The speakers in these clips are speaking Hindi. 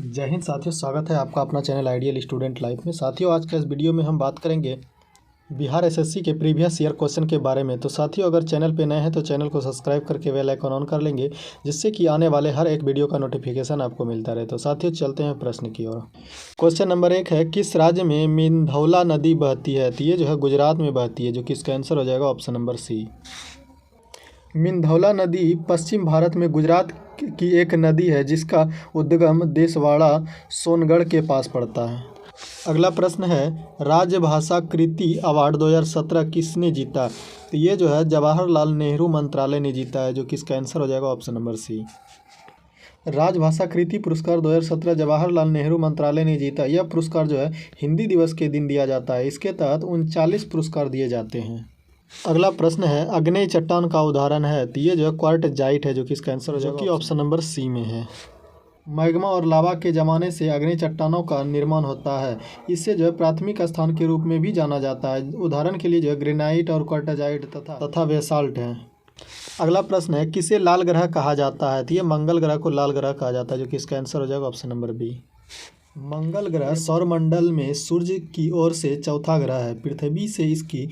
जय हिंद साथियों, स्वागत है आपका अपना चैनल आइडियल स्टूडेंट लाइफ में। साथियों, आज के इस वीडियो में हम बात करेंगे बिहार एसएससी के प्रीवियस ईयर क्वेश्चन के बारे में। तो साथियों, अगर चैनल पे नए हैं तो चैनल को सब्सक्राइब करके बेल आइकन ऑन कर लेंगे, जिससे कि आने वाले हर एक वीडियो का नोटिफिकेशन आपको मिलता रहे। तो साथियों, चलते हैं प्रश्न की ओर। क्वेश्चन नंबर 1 है, किस राज्य में मिंधौला नदी बहती है? तो ये जो है गुजरात में बहती है, जो कि इसका आंसर हो जाएगा ऑप्शन नंबर सी। मिंधौला नदी पश्चिम भारत में गुजरात की एक नदी है, जिसका उद्गम देसवाड़ा सोनगढ़ के पास पड़ता है। अगला प्रश्न है, राजभाषा कृति अवार्ड 2017 किसने जीता? तो ये जो है जवाहरलाल नेहरू मंत्रालय ने जीता है, जो कि इसका आंसर हो जाएगा ऑप्शन नंबर सी। राजभाषा कृति पुरस्कार 2017 जवाहरलाल नेहरू मंत्रालय ने जीता। यह पुरस्कार जो है हिंदी दिवस के दिन दिया जाता है। इसके तहत 39 पुरस्कार दिए जाते हैं। अगला प्रश्न है, आग्नेय चट्टान का उदाहरण है? तो ये जो है क्वार्टजाइट है, जो कि इसका आंसर हो जाएगा, जो कि ऑप्शन नंबर सी में है। मैग्मा और लावा के जमाने से आग्नेय चट्टानों का निर्माण होता है। इससे जो है प्राथमिक स्थान के रूप में भी जाना जाता है। उदाहरण के लिए जो है ग्रेनाइट और क्वार्टजाइट तथा बेसाल्ट है। अगला प्रश्न है, किसे लाल ग्रह कहा जाता है? तो ये मंगल ग्रह को लाल ग्रह कहा जाता है, जो कि इसका आंसर हो जाएगा ऑप्शन नंबर बी। मंगल ग्रह सौरमंडल में सूर्य की ओर से चौथा ग्रह है। पृथ्वी से इसकी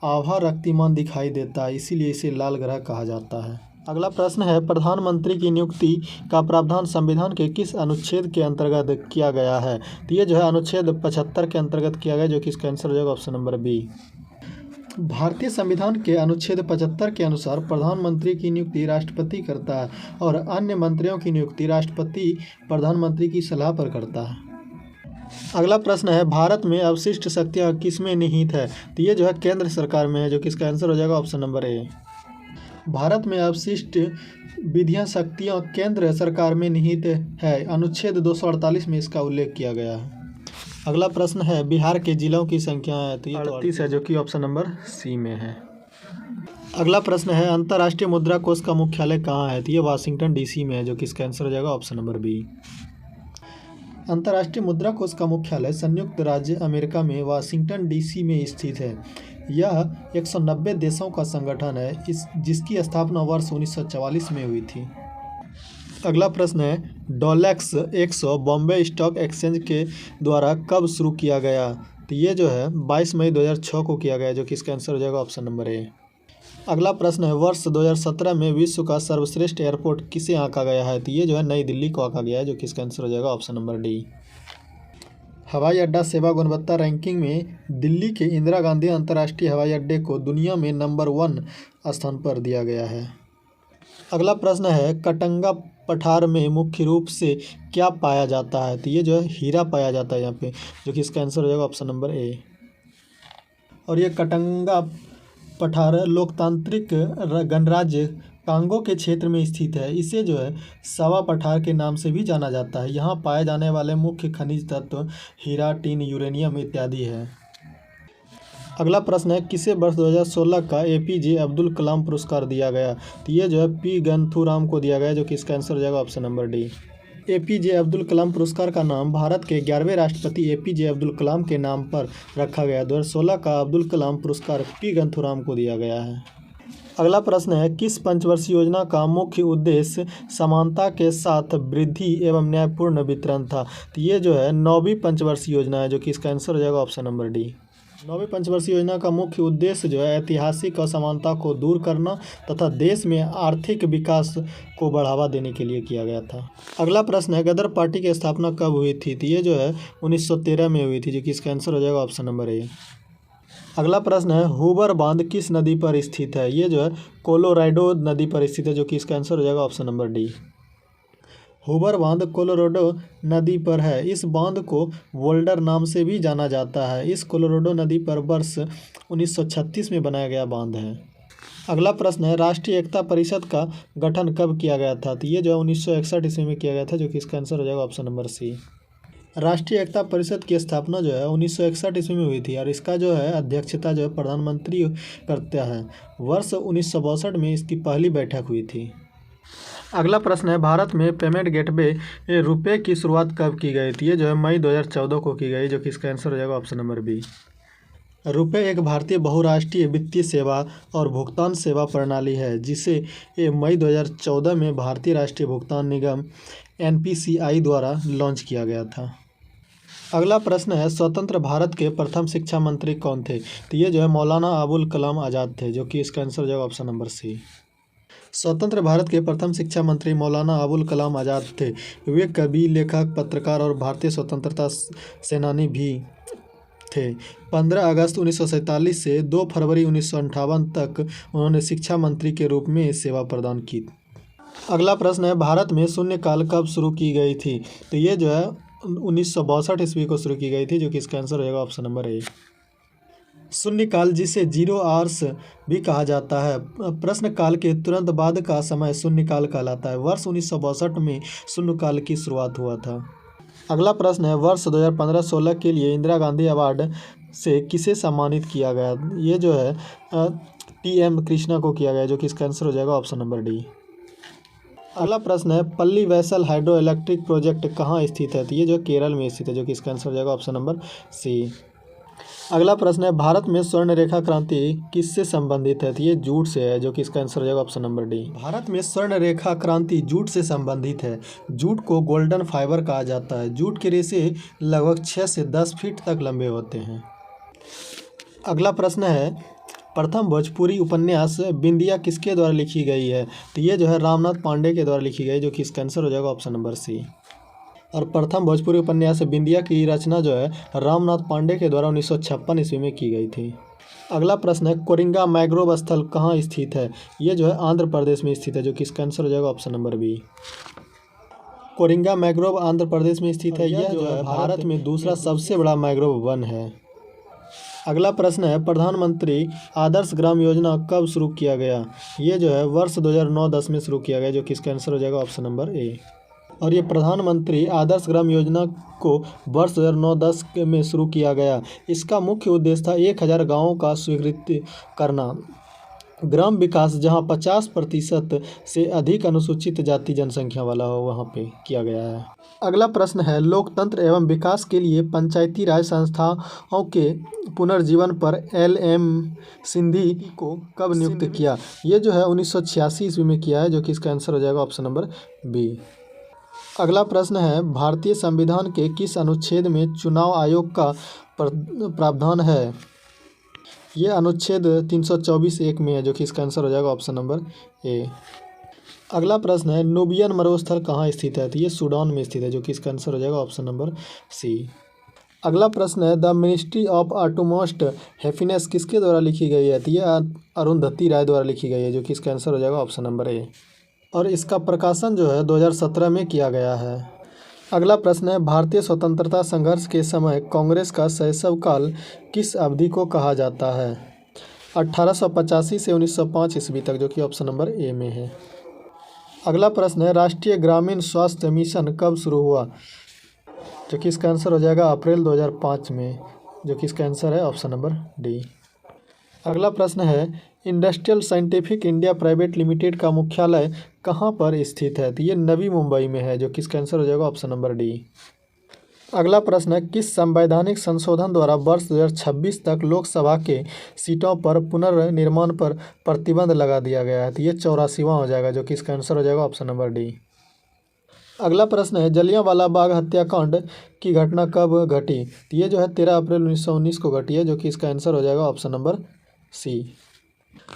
आभा रक्तिमान दिखाई देता है, इसीलिए इसे लाल ग्रह कहा जाता है। अगला प्रश्न है, प्रधानमंत्री की नियुक्ति का प्रावधान संविधान के किस अनुच्छेद के अंतर्गत किया गया है? तो ये जो है अनुच्छेद 75 के अंतर्गत किया गया, जो कि इसका आंसर हो जाएगा ऑप्शन नंबर बी। भारतीय संविधान के अनुच्छेद 75 के अनुसार प्रधानमंत्री की नियुक्ति राष्ट्रपति करता है और अन्य मंत्रियों की नियुक्ति राष्ट्रपति प्रधानमंत्री की सलाह पर करता है। अगला प्रश्न है, भारत में अवशिष्ट शक्तियाँ किसमें निहित है? तो ये जो है केंद्र सरकार में है, जो कि इसका आंसर हो जाएगा ऑप्शन नंबर ए। भारत में अवशिष्ट विधियाँ शक्तियाँ केंद्र सरकार में निहित है। अनुच्छेद 248 में इसका उल्लेख किया गया है। अगला प्रश्न है, बिहार के जिलों की संख्या है? तो ये 38 है, जो कि ऑप्शन नंबर सी में है। अगला प्रश्न है, अंतर्राष्ट्रीय मुद्रा कोष का मुख्यालय कहाँ है? तो ये वाशिंगटन डीसी में है, जो कि इसका आंसर हो जाएगा ऑप्शन नंबर बी। अंतर्राष्ट्रीय मुद्रा कोष का मुख्यालय संयुक्त राज्य अमेरिका में वाशिंगटन डीसी में स्थित है। यह 190 देशों का संगठन है, जिसकी स्थापना वर्ष 1944 में हुई थी। अगला प्रश्न है, डोलेक्स 100 बॉम्बे स्टॉक एक्सचेंज के द्वारा कब शुरू किया गया? तो ये जो है 22 मई 2006 को किया गया, जो कि इसका आंसर हो जाएगा ऑप्शन नंबर ए। अगला प्रश्न है, वर्ष 2017 में विश्व का सर्वश्रेष्ठ एयरपोर्ट किसे आंका गया है? तो ये जो है नई दिल्ली को आंका गया है, जो कि इसका आंसर हो जाएगा ऑप्शन नंबर डी। हवाई अड्डा सेवा गुणवत्ता रैंकिंग में दिल्ली के इंदिरा गांधी अंतर्राष्ट्रीय हवाई अड्डे को दुनिया में नंबर 1 स्थान पर दिया गया है। अगला प्रश्न है, कटंगा पठार में मुख्य रूप से क्या पाया जाता है? तो ये जो है हीरा पाया जाता है यहाँ पे, जो कि इसका आंसर हो जाएगा ऑप्शन नंबर ए। और ये कटंगा पठार लोकतांत्रिक गणराज्य कांगो के क्षेत्र में स्थित है। इसे जो है सवा पठार के नाम से भी जाना जाता है। यहाँ पाए जाने वाले मुख्य खनिज तत्व हीरा, टिन, यूरेनियम इत्यादि है। अगला प्रश्न है, किसे वर्ष 2016 का एपीजे अब्दुल कलाम पुरस्कार दिया गया? तो ये जो है पी गंथूराम को दिया गया, जो कि इसका आंसर हो जाएगा option number D. APJ Abdul Kalam पुरस्कार का नाम भारत के 11वें राष्ट्रपति एपीजे अब्दुल कलाम के नाम पर रखा गया। 2016 का अब्दुल कलाम पुरस्कार पी गंथूराम को दिया गया है। अगला प्रश्न है, किस पंचवर्षीय योजना का मुख्य उद्देश्य समानता के साथ वृद्धि एवं न्यायपूर्ण वितरण था? तो ये जो है 9वीं पंचवर्षीय योजना है, जो कि इसका आंसर हो जाएगा ऑप्शन नंबर डी। 9वीं पंचवर्षीय योजना का मुख्य उद्देश्य जो है ऐतिहासिक असमानता को दूर करना तथा देश में आर्थिक विकास को बढ़ावा देने के लिए किया गया था। अगला प्रश्न है, गदर पार्टी की स्थापना कब हुई थी? तो ये जो है 1913 में हुई थी, जो कि इसका आंसर हो जाएगा ऑप्शन नंबर ए। अगला प्रश्न है, हूबर बांध किस नदी पर स्थित है? ये जो है कोलोराडो नदी पर स्थित है, जो कि इसका आंसर हो जाएगा ऑप्शन नंबर डी। हूबर बांध कोलोराडो नदी पर है। इस बांध को वोल्डर नाम से भी जाना जाता है। इस कोलोराडो नदी पर वर्ष 1936 में बनाया गया बांध है। अगला प्रश्न है, राष्ट्रीय एकता परिषद का गठन कब किया गया था? तो ये जो है 1961 ईस्वी में किया गया था, जो कि इसका आंसर हो जाएगा ऑप्शन नंबर सी। राष्ट्रीय एकता परिषद की स्थापना जो है 1961 ईस्वी में हुई थी और इसका जो है अध्यक्षता जो है प्रधानमंत्री करता है। वर्ष 1962 में इसकी पहली बैठक हुई थी। अगला प्रश्न है, भारत में पेमेंट गेटवे रुपए की शुरुआत कब की गई थी? ये जो है मई 2014 को की गई, जो कि इसका आंसर हो जाएगा ऑप्शन नंबर बी। रुपए एक भारतीय बहुराष्ट्रीय वित्तीय सेवा और भुगतान सेवा प्रणाली है, जिसे मई 2014 में भारतीय राष्ट्रीय भुगतान निगम NPCI द्वारा लॉन्च किया गया था। अगला प्रश्न है, स्वतंत्र भारत के प्रथम शिक्षा मंत्री कौन थे? तो ये जो है मौलाना अबुल कलाम आज़ाद थे, जो कि इसका आंसर हो जाएगा ऑप्शन नंबर सी। स्वतंत्र भारत के प्रथम शिक्षा मंत्री मौलाना अबुल कलाम आज़ाद थे। वे कवि, लेखक, पत्रकार और भारतीय स्वतंत्रता सेनानी भी थे। 15 अगस्त 1947 से 2 फरवरी 1958 तक उन्होंने शिक्षा मंत्री के रूप में सेवा प्रदान की। अगला प्रश्न है, भारत में शून्यकाल कब शुरू की गई थी? तो ये जो है 1962 ईस्वी को शुरू की गई थी, जो कि इसका आंसर हो जाएगा ऑप्शन नंबर ए। शून्यकाल, जिसे 0 आवर्स भी कहा जाता है, प्रश्न काल के तुरंत बाद का समय शून्यकाल कहलाता है। वर्ष 1962 में शून्यकाल की शुरुआत हुआ था। अगला प्रश्न है, वर्ष 2015-16 के लिए इंदिरा गांधी अवार्ड से किसे सम्मानित किया गया? ये जो है TM कृष्णा को किया गया, जो कि इसका आंसर हो जाएगा ऑप्शन नंबर डी। अगला प्रश्न है, पल्ली वैसल हाइड्रो इलेक्ट्रिक प्रोजेक्ट कहाँ स्थित है? तो ये जो केरल में स्थित है, जो कि इसका आंसर हो जाएगा ऑप्शन नंबर सी। अगला प्रश्न है, भारत में स्वर्ण रेखा क्रांति किससे संबंधित है? तो ये जूट से है, जो कि इसका आंसर हो जाएगा ऑप्शन नंबर डी। भारत में स्वर्ण रेखा क्रांति जूट से संबंधित है। जूट को गोल्डन फाइबर कहा जाता है। जूट के रेशे लगभग 6 से 10 फीट तक लंबे होते हैं। अगला प्रश्न है, प्रथम भोजपुरी उपन्यास बिंदिया किसके द्वारा लिखी गई है? तो ये जो है रामनाथ पांडे के द्वारा लिखी गई, जो कि इसका आंसर हो जाएगा ऑप्शन नंबर सी। और प्रथम भोजपुरी उपन्यास बिंदिया की रचना जो है रामनाथ पांडे के द्वारा 1956 ईस्वी में की गई थी। अगला प्रश्न है, कोरिंगा मैंग्रोव स्थल कहाँ स्थित है? ये जो है आंध्र प्रदेश में स्थित है, जो कि इसका आंसर हो जाएगा option number B. Coringa mangrove Andhra Pradesh में स्थित है। यह जो है भारत में दूसरा सबसे बड़ा मैंग्रोव वन है। अगला प्रश्न है, प्रधानमंत्री आदर्श ग्राम योजना कब शुरू किया गया? ये जो है वर्ष 2009-10 में शुरू किया गया, जो कि इसका आंसर हो जाएगा ऑप्शन नंबर ए। और ये प्रधानमंत्री आदर्श ग्राम योजना को वर्ष 2009-10 में शुरू किया गया। इसका मुख्य उद्देश्य था 1000 गाँवों का स्वीकृत करना। ग्राम विकास जहां 50% से अधिक अनुसूचित जाति जनसंख्या वाला हो, वहां पे किया गया है। अगला प्रश्न है, लोकतंत्र एवं विकास के लिए पंचायती राज संस्थाओं के पुनर्जीवन पर LM सिंधी को कब नियुक्त किया? ये जो है 1986 ईस्वी में किया है, जो कि इसका आंसर हो जाएगा ऑप्शन नंबर बी। अगला प्रश्न है, भारतीय संविधान के किस अनुच्छेद में चुनाव आयोग का प्रावधान है? ये अनुच्छेद 324(1) में है, जो कि इसका आंसर हो जाएगा ऑप्शन नंबर ए। अगला प्रश्न है, नुबियन मरुस्थल कहाँ स्थित है? तो ये सूडान में स्थित है, जो कि इसका आंसर हो जाएगा ऑप्शन नंबर सी। अगला प्रश्न है, the ministry of utmost happiness किसके द्वारा लिखी गई है? तो ये अरुंधति राय द्वारा लिखी गई है, जो कि इसका आंसर हो जाएगा ऑप्शन नंबर ए। और इसका प्रकाशन जो है 2017 में किया गया है। अगला प्रश्न है, भारतीय स्वतंत्रता संघर्ष के समय कांग्रेस का शैशवकाल किस अवधि को कहा जाता है? 1885 से 1905 ईस्वी तक, जो कि ऑप्शन नंबर ए में है। अगला प्रश्न है, राष्ट्रीय ग्रामीण स्वास्थ्य मिशन कब शुरू हुआ? जो कि इसका आंसर हो जाएगा अप्रैल 2005 में, जो कि इसका आंसर है ऑप्शन नंबर डी। अगला प्रश्न है, industrial scientific India private limited का मुख्यालय कहाँ पर स्थित है? तो ये नवी मुंबई में है, जो कि इसका आंसर हो जाएगा ऑप्शन नंबर डी। अगला प्रश्न है, किस संवैधानिक संशोधन द्वारा वर्ष 2026 तक लोकसभा के सीटों पर पुनर्निर्माण पर प्रतिबंध लगा दिया गया है? तो ये 84वां हो जाएगा, जो कि इसका आंसर हो जाएगा ऑप्शन नंबर डी। अगला प्रश्न है, जलियांवाला बाग हत्याकांड की घटना कब घटी? तो ये जो है 13 अप्रैल 1919 को घटी है, जो कि इसका आंसर हो जाएगा option number C.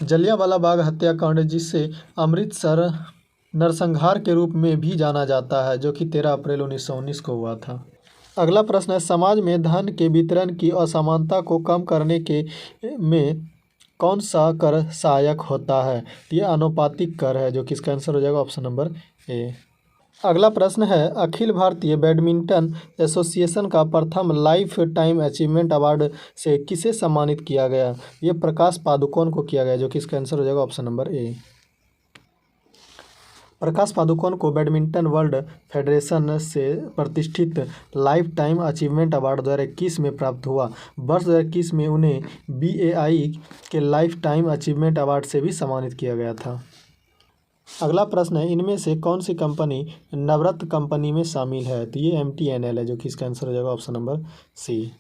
Jallianwala Bagh हत्याकांड, जिसे अमृतसर नरसंहार के रूप में भी जाना जाता है, जो कि 13 अप्रैल 1919 को हुआ था। अगला प्रश्न है, समाज में धन के वितरण की असमानता को कम करने के में कौन सा कर सहायक होता है? यह आनुपातिक कर है, जो कि इसका आंसर हो जाएगा ऑप्शन नंबर ए। अगला प्रश्न है, अखिल भारतीय बैडमिंटन एसोसिएशन का प्रथम लाइफ टाइम अचीवमेंट अवार्ड से किसे सम्मानित किया गया? ये प्रकाश पादुकोण को किया गया, जो कि इसका आंसर हो जाएगा option number A. Prakash Padukone को बैडमिंटन वर्ल्ड फेडरेशन से प्रतिष्ठित लाइफ टाइम अचीवमेंट अवार्ड 2021 में प्राप्त हुआ। वर्ष 2021 में उन्हें BAI के लाइफ टाइम अचीवमेंट अवार्ड से भी सम्मानित किया गया था। अगला प्रश्न है, इनमें से कौन सी कंपनी नवरत्न कंपनी में शामिल है? तो ये MTNL है, जो कि इसका आंसर हो जाएगा ऑप्शन नंबर सी।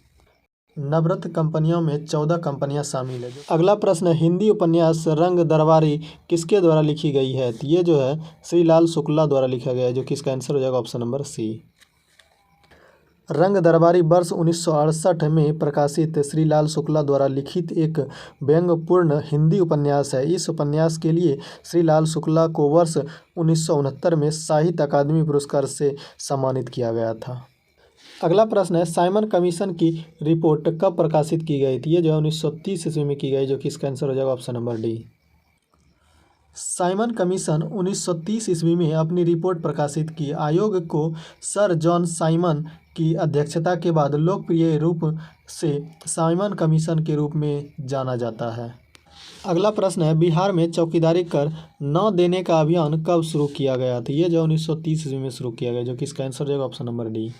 नवरत्न कंपनियों में 14 कंपनियां शामिल है। अगला प्रश्न है, हिंदी उपन्यास रंग दरबारी किसके द्वारा लिखी गई है? तो ये जो है श्री लाल शुक्ला द्वारा लिखा गया है, जो कि इसका आंसर हो जाएगा ऑप्शन नंबर सी। रंग दरबारी वर्ष 1968 में प्रकाशित श्री लाल शुक्ला द्वारा लिखित एक व्यंग्यपूर्ण हिंदी उपन्यास है। इस उपन्यास के लिए श्री लाल शुक्ला को वर्ष 1969 में साहित्य अकादमी पुरस्कार से सम्मानित किया गया था। अगला प्रश्न है, साइमन कमीशन की रिपोर्ट कब प्रकाशित की गई थी? ये जो है 1930 ईस्वी में की गई, जो कि इसका आंसर हो जाएगा option number D. Simon commission 1930 ईस्वी में अपनी रिपोर्ट प्रकाशित की। आयोग को सर जॉन साइमन की अध्यक्षता के बाद लोकप्रिय रूप से साइमन कमीशन के रूप में जाना जाता है। अगला प्रश्न है, बिहार में चौकीदारी कर न देने का अभियान कब शुरू किया गया था? ये जो 1930 ईस्वी में शुरू किया गया, जो कि इसका आंसर हो जाएगा ऑप्शन नंबर डी।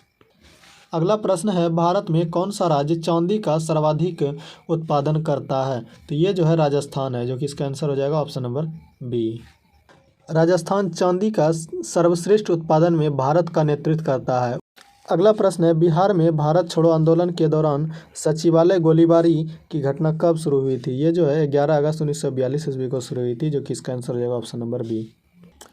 अगला प्रश्न है, भारत में कौन सा राज्य चांदी का सर्वाधिक उत्पादन करता है? तो ये जो है राजस्थान है, जो कि इसका आंसर हो जाएगा ऑप्शन नंबर बी। राजस्थान चांदी का सर्वश्रेष्ठ उत्पादन में भारत का नेतृत्व करता है। अगला प्रश्न है, बिहार में भारत छोड़ो आंदोलन के दौरान सचिवालय गोलीबारी की घटना कब शुरू हुई थी? ये जो है 11 अगस्त 1942 ईस्वी को शुरू हुई थी, जो कि इसका आंसर हो जाएगा ऑप्शन नंबर बी।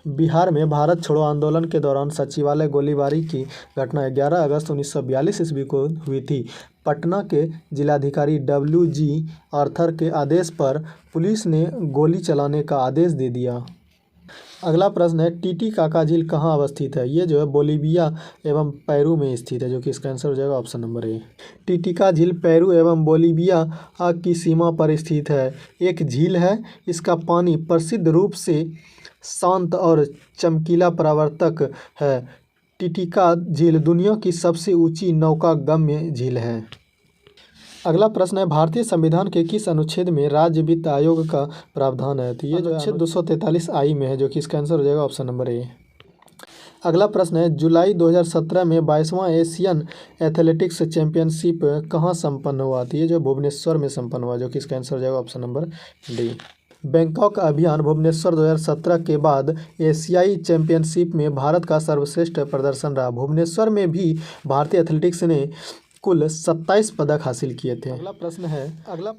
बिहार में भारत छोड़ो आंदोलन के दौरान सचिवालय गोलीबारी की घटना 11 अगस्त 1942 ईस्वी को हुई थी। पटना के जिलाधिकारी WG आर्थर के आदेश पर पुलिस ने गोली चलाने का आदेश दे दिया। अगला प्रश्न है, टीटीकाका झील कहाँ अवस्थित है? ये जो है बोलीविया एवं पेरू में स्थित है, जो कि इसका आंसर हो जाएगा ऑप्शन नंबर ए। टीटीका झील पेरू एवं बोलीविया की सीमा पर स्थित है। एक झील है, इसका पानी प्रसिद्ध रूप से शांत और चमकीला परावर्तक है। टिटिका झील दुनिया की सबसे ऊंची नौकागम्य झील है। अगला प्रश्न है, भारतीय संविधान के किस अनुच्छेद में राज्य वित्त आयोग का प्रावधान है? तो ये जो अनुच्छेद 243 आई में है, जो कि इसका आंसर हो जाएगा ऑप्शन नंबर ए। अगला प्रश्न है, जुलाई 2017 में 22वां एशियन एथलेटिक्स चैंपियनशिप कहाँ संपन्न हुआ? तो ये जो भुवनेश्वर में संपन्न हुआ, जो कि इसका आंसर हो जाएगा ऑप्शन नंबर डी। बैंकॉक अभियान भुवनेश्वर 2017 के बाद एशियाई चैंपियनशिप में भारत का सर्वश्रेष्ठ प्रदर्शन रहा। भुवनेश्वर में भी भारतीय एथलेटिक्स ने कुल 27 पदक हासिल किए थे। अगला प्रश्न है,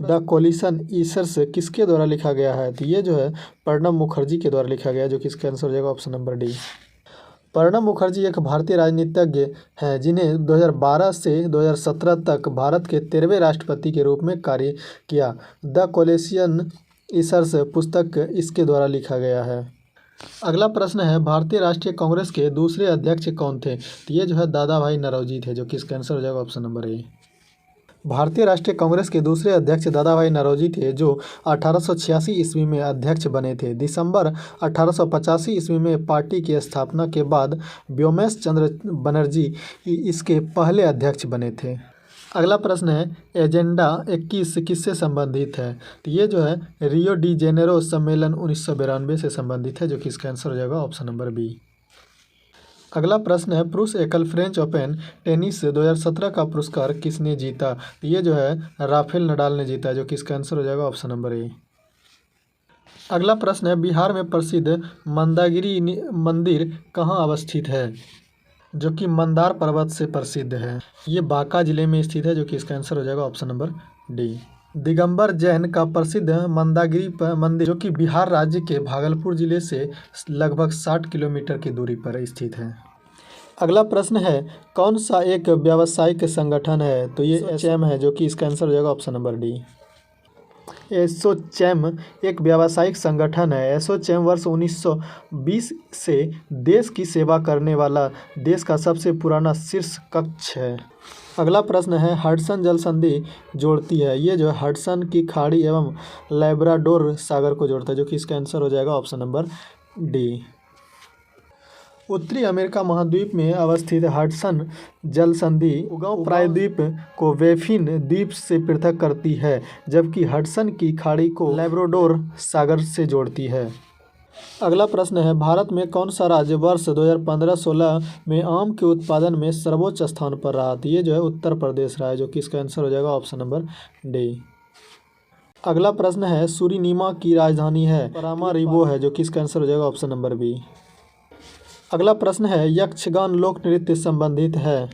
द कोलिशन ईसर्स किसके द्वारा लिखा गया है? तो ये जो है प्रणब मुखर्जी के द्वारा लिखा गया है, जो कि इसका आंसर हो जाएगा option number D. Pranab Mukherjee एक भारतीय राजनीतिज्ञ हैं जिन्हें 2012 से 2017 तक भारत के 13वें राष्ट्रपति के रूप में कार्य किया। द कोलिशन ईसर्स पुस्तक इसके द्वारा लिखा गया है। अगला प्रश्न है, भारतीय राष्ट्रीय कांग्रेस के दूसरे अध्यक्ष कौन थे? तो ये जो है दादा भाई नौरोजी थे, जो कि इसका आंसर हो जाएगा ऑप्शन नंबर ए। भारतीय राष्ट्रीय कांग्रेस के दूसरे अध्यक्ष दादा भाई नौरोजी थे, जो 1886 ईस्वी में अध्यक्ष बने थे। दिसंबर 1885 ईस्वी में पार्टी की स्थापना के बाद व्योमेश चंद्र बनर्जी इसके पहले अध्यक्ष बने थे। अगला प्रश्न है, एजेंडा 21 किससे संबंधित है? तो ये जो है रियो डी जेनेरो सम्मेलन 1992 से संबंधित है, जो कि इसका आंसर हो जाएगा ऑप्शन नंबर बी। अगला प्रश्न है, पुरुष एकल फ्रेंच ओपन टेनिस 2017 का पुरस्कार किसने जीता? तो ये जो है राफेल नडाल ने जीता, जो कि इसका आंसर हो जाएगा ऑप्शन नंबर ए। अगला प्रश्न है, बिहार में प्रसिद्ध मंदागिरी मंदिर कहाँ अवस्थित है? जो कि मंदार पर्वत से प्रसिद्ध है। ये बांका जिले में स्थित है, जो कि इसका आंसर हो जाएगा option number D. Digambar Jain का प्रसिद्ध मंदागिरी मंदिर, जो कि बिहार राज्य के भागलपुर जिले से लगभग 60 किलोमीटर की दूरी पर स्थित है। अगला प्रश्न है, कौन सा एक व्यावसायिक संगठन है? तो ये एसोचैम है, जो कि इसका आंसर हो जाएगा ऑप्शन नंबर डी। एसोचैम एक व्यावसायिक संगठन है। एसोचैम वर्ष 1920 से देश की सेवा करने वाला देश का सबसे पुराना शीर्ष कक्ष है। अगला प्रश्न है, हडसन जल संधि जोड़ती है? ये जो है हडसन की खाड़ी एवं लैब्राडोर सागर को जोड़ता है, जो कि इसका आंसर हो जाएगा ऑप्शन नंबर डी। उत्तरी अमेरिका महाद्वीप में अवस्थित हडसन जल संधि उगाव प्रायद्वीप को बेफिन द्वीप से पृथक करती है, जबकि हडसन की खाड़ी को लैब्राडोर सागर से जोड़ती है। अगला प्रश्न है, भारत में कौन सा राज्य वर्ष 2015-16 में आम के उत्पादन में सर्वोच्च स्थान पर रहा? तो ये जो है उत्तर प्रदेश रहा है, जो कि इसका आंसर हो जाएगा ऑप्शन नंबर डी। अगला प्रश्न है, सूरीनाम की राजधानी है परामारिबो है, जो कि इसका आंसर हो जाएगा ऑप्शन नंबर बी। अगला प्रश्न है, यक्षगान लोक नृत्य संबंधित है?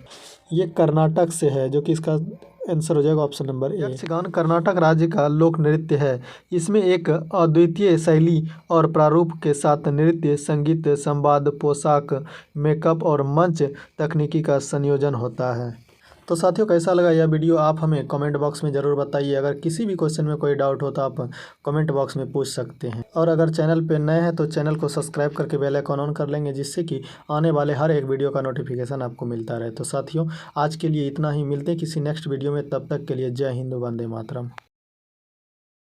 ये कर्नाटक से है, जो कि इसका आंसर हो जाएगा option number A. Yakshagana Karnataka राज्य का लोक नृत्य है। इसमें एक अद्वितीय शैली और प्रारूप के साथ नृत्य, संगीत, संवाद, पोशाक, मेकअप और मंच तकनीकी का संयोजन होता है। तो साथियों, कैसा लगा यह वीडियो आप हमें कमेंट बॉक्स में ज़रूर बताइए। अगर किसी भी क्वेश्चन में कोई डाउट हो तो आप कमेंट बॉक्स में पूछ सकते हैं। और अगर चैनल पे नए हैं तो चैनल को सब्सक्राइब करके बेल आइकन ऑन कर लेंगे, जिससे कि आने वाले हर एक वीडियो का नोटिफिकेशन आपको मिलता रहे। तो साथियों, आज के लिए इतना ही। मिलते हैं किसी नेक्स्ट वीडियो में, तब तक के लिए जय हिंद, वंदे मातरम।